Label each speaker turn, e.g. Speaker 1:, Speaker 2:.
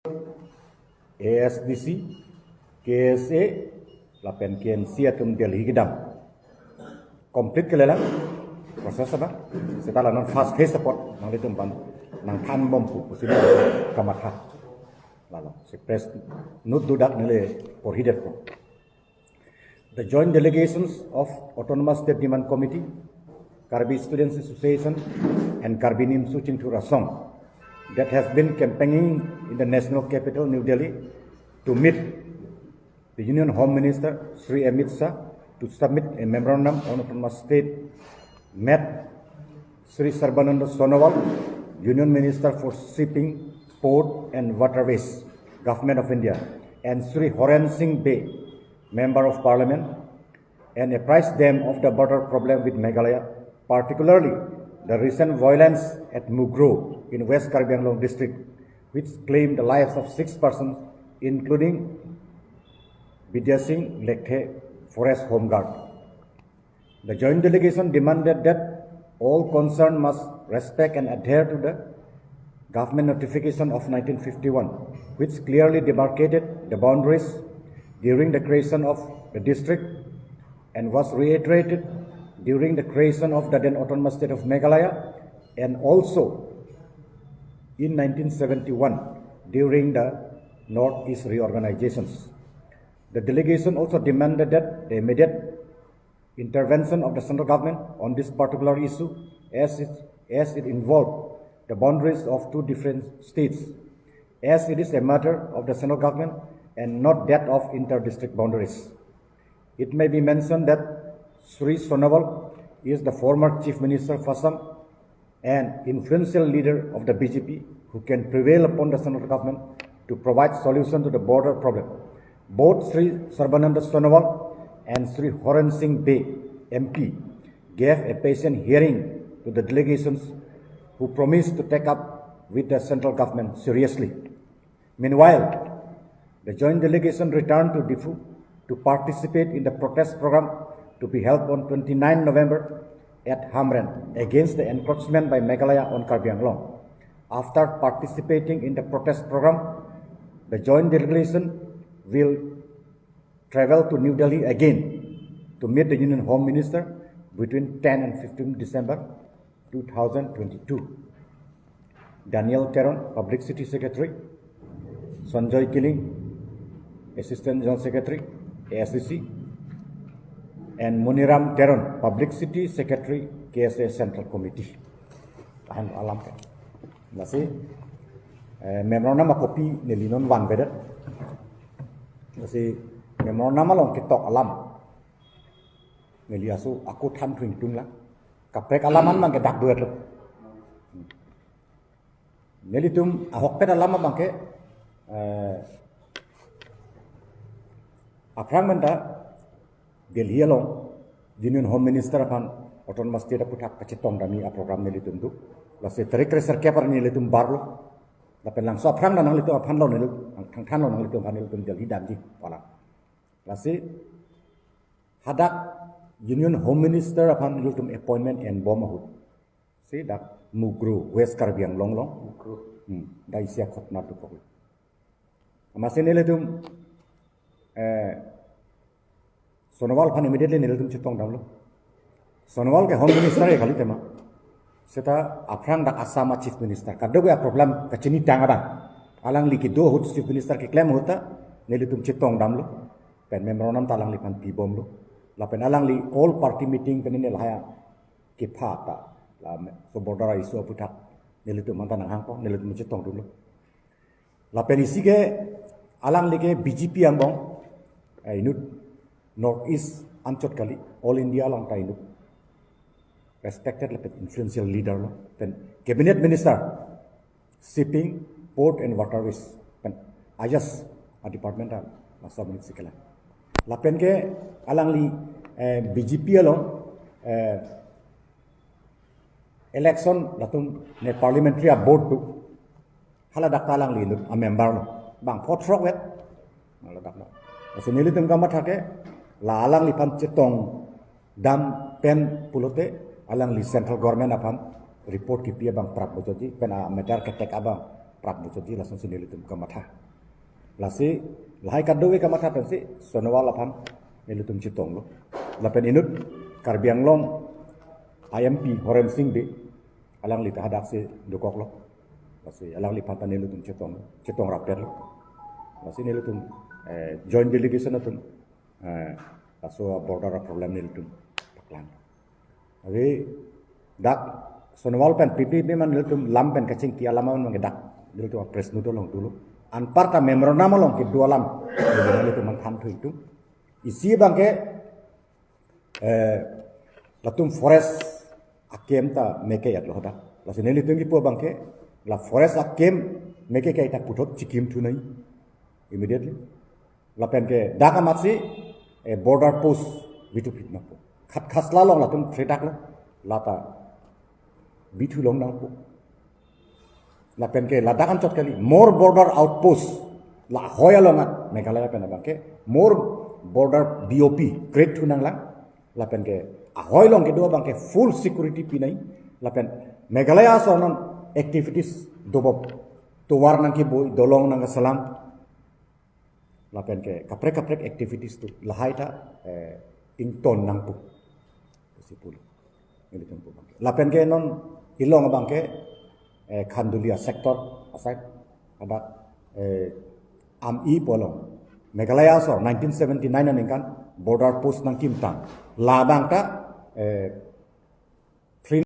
Speaker 1: ASDC, KSA, lapen KNC atum Delhi gidam. Complete kelala proses apa? Setelah non fast phase support nang itu ban nang tan bom pu sini kamatha. Lalu sekpres nut dudak nile prohidet ko. The joint delegations of Autonomous State Demand Committee, Karbi Students Association, and Karbi Nimsu Chintura Song that has been campaigning in the national capital, New Delhi, to meet the Union Home Minister, Sri Amit Shah, to submit a memorandum on Autonomous State, met Sri Sarbananda Sonowal, Union Minister for Shipping, Port and Waterways, Government of India, and Sri Horen Singh Bey, Member of Parliament, and apprised them of the border problem with Meghalaya, particularly the recent violence at Mugro in West Karbi Anglong district, which claimed the lives of 6 persons, including Vidya Singh Lekhe, Forest Home Guard. The joint delegation demanded that all concerned must respect and adhere to the government notification of 1951, which clearly demarcated the boundaries during the creation of the district and was reiterated during the creation of the then autonomous state of Meghalaya and also in 1971 during the Northeast reorganizations. The delegation also demanded that the immediate intervention of the central government on this particular issue as it involved the boundaries of 2 different states, as it is a matter of the central government and not that of inter-district boundaries. It may be mentioned that Sri Sonowal is the former Chief Minister of Assam and influential leader of the BJP who can prevail upon the central government to provide solution to the border problem. Both Sri Sarbananda Sonowal and Sri Horen Singh Bey, MP, gave a patient hearing to the delegations who promised to take up with the central government seriously. Meanwhile, the joint delegation returned to Diffu to participate in the protest program to be held on 29 November at Hamren against the encroachment by Meghalaya on Karbi Anglong. After participating in the protest program, the joint delegation will travel to New Delhi again to meet the Union Home Minister between 10 and 15 December 2022. Daniel Teron, Public City Secretary, Sanjoy Killing, Assistant General Secretary, ASDC, and Muniram Teron, Public City Secretary, KSA Central Committee. Tahan alam kan. Masih memorandum kopi nilinon wan bedet. Masih memorandum along kitok alam. Niliasu aku tan tuing tung lah. Kaprek alaman mang kedak duet lo. Nilitum ahok ped alama mang ke Aprang menda Delhi along Union Home Minister akan Autonomous State putak kacitong dami a program nili tundu lase tarik reser keper nili tum barlo lapen langsung aprang nang litu apan lo nili thang than lo nang litu apan nili tum Delhi danji wala lase hadak Union Home Minister apan nili tum appointment and bomahut si dak Mugro West Karbi Anglong long dai sia khotna tu ko amasin nili tum Sonowal pan immediately niltum chitong damlo. Sonowal ke Home Minister e kali tema. Seta aprang dak Assam Chief Minister. Kaddo ya problem kachini tanga bang. Alang liki do hut Chief Minister ke claim hota nilitum chitong damlo. Pen memorandum talang li pan pibom lo. La pen alang li all party meeting pen ni lahaya ke phata. La so border isu aputak nilitum mantan hangpo nilitum chitong dulu. La pen isi ke alang li ke BJP ambong inut Northeast Anchot Kali, All India long time, respected like influential leader, then Cabinet Minister, Shipping, Port and Waterways, then Ayas, a department of Assam Sikala. Lapen ke alang li BJP along election latung ne parliamentary board tu hala dak talang li a member lo bang pot frog wet hala dak lo asenili tum kamat hake la alang li pan cetong dam pen pulote alang li central government apan report ki pia bang prak bojoji pen a meter ketek abang prat mu jadi langsung sini litum kamatha lasi lahai kadwe kamatha pensi sonawal lapan litum citong lo lapen inut Karbi Anglong IMP Horem Singh de alang li tahadak si dokok lo lasi alang li patan litum citong rapet lo lasi litum joint delegation atun laso border problem litum paklan abi dak sonawal pen PP man litum lam pen kacing ti alaman mangedak litum press nudo long dulu anparta memorandum long ki dua lam litum man khan thu itu isi bangke latum forest akem ta meke yat lo da la seneli tengi po bangke la forest akem meke kai ta putot chikim thu nai immediately la pen ke daka matsi border post bitu pitna po khat khasla long latum thretak lo lata bitu long nang po la pen ke la dakan chot kali more border outpost la hoya longa megalaya pen bangke more border BOP great thu nang la lapen ke ahoy long ke dua bangke full security pinai lapen Meghalaya sonon activities dobob tuwar nang ki boy dolong nang salam lapen ke kaprek activities tu lahai ta ington nang pu sipul ini tempo bangke lapen ke non ilong bangke Khandulia sector aside ada am I polong Meghalaya so 1979 nang kan border post nang Kimtang labang ta